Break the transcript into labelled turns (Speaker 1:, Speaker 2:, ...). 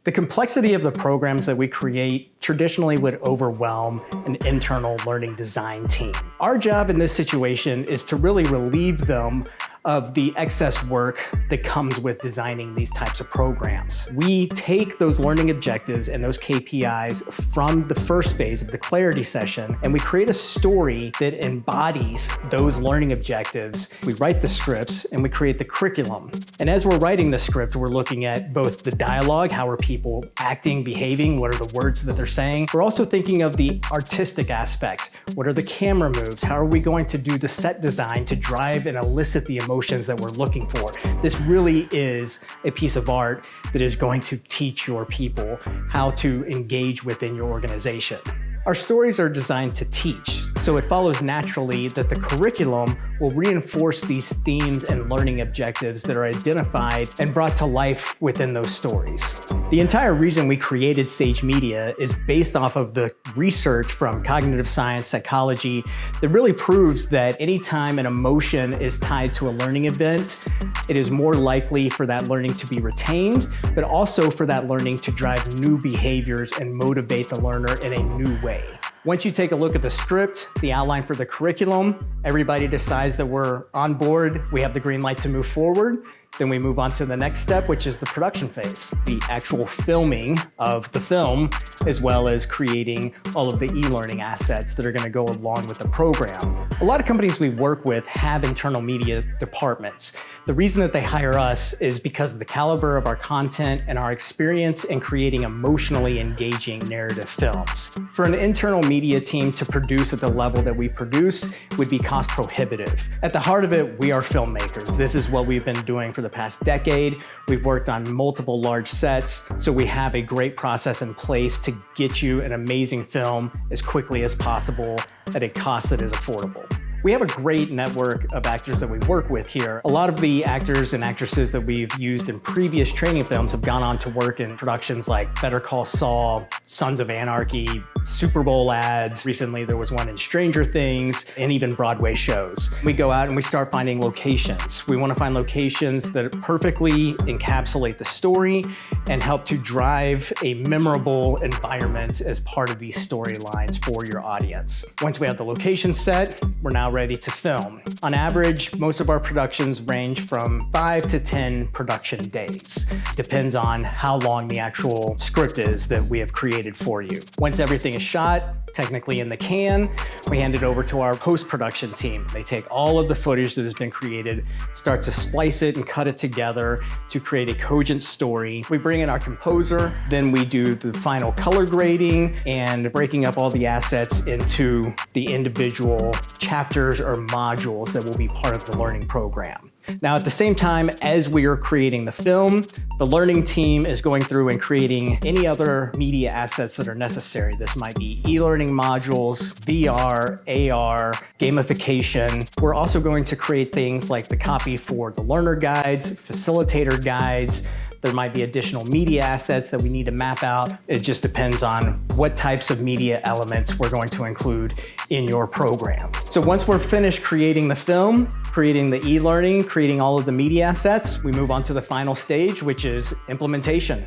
Speaker 1: The complexity of the programs that we create traditionally would overwhelm an internal learning design team. Our job in this situation is to really relieve them of the excess work that comes with designing these types of programs. We take those learning objectives and those KPIs from the first phase of the clarity session, and we create a story that embodies those learning objectives. We write the scripts and we create the curriculum. And as we're writing the script, we're looking at both the dialogue, how are people acting, behaving, what are the words that they're saying. We're also thinking of the artistic aspect. What are the camera moves? How are we going to do the set design to drive and elicit the emotions that we're looking for? This really is a piece of art that is going to teach your people how to engage within your organization. Our stories are designed to teach, so it follows naturally that the curriculum will reinforce these themes and learning objectives that are identified and brought to life within those stories. The entire reason we created Sage Media is based off of the research from cognitive science, psychology, that really proves that anytime an emotion is tied to a learning event, it is more likely for that learning to be retained, but also for that learning to drive new behaviors and motivate the learner in a new way. Once you take a look at the script, the outline for the curriculum, everybody decides that we're on board, we have the green light to move forward. Then we move on to the next step, which is the production phase, the actual filming of the film, as well as creating all of the e-learning assets that are going to go along with the program. A lot of companies we work with have internal media departments. The reason that they hire us is because of the caliber of our content and our experience in creating emotionally engaging narrative films. For an internal media team to produce at the level that we produce would be cost prohibitive. At the heart of it, we are filmmakers. This is what we've been doing for the past decade. We've worked on multiple large sets, so we have a great process in place to get you an amazing film as quickly as possible at a cost that is affordable. We have a great network of actors that we work with here. A lot of the actors and actresses that we've used in previous training films have gone on to work in productions like Better Call Saul, Sons of Anarchy, Super Bowl ads. Recently, there was one in Stranger Things, and even Broadway shows. We go out and we start finding locations. We want to find locations that perfectly encapsulate the story and help to drive a memorable environment as part of these storylines for your audience. Once we have the location set, we're now ready to film. On average, most of our productions range from 5 to 10 production days. Depends on how long the actual script is that we have created for you. Once everything is shot, technically in the can, we hand it over to our post-production team. They take all of the footage that has been created, start to splice it and cut it together to create a cogent story. We bring in our composer, then we do the final color grading and breaking up all the assets into the individual chapters or modules that will be part of the learning program. Now, at the same time as we are creating the film, the learning team is going through and creating any other media assets that are necessary. This might be e-learning modules, VR, AR, gamification. We're also going to create things like the copy for the learner guides, facilitator guides. There might be additional media assets that we need to map out. It just depends on what types of media elements we're going to include in your program. So once we're finished creating the film, creating the e-learning, creating all of the media assets, we move on to the final stage, which is implementation.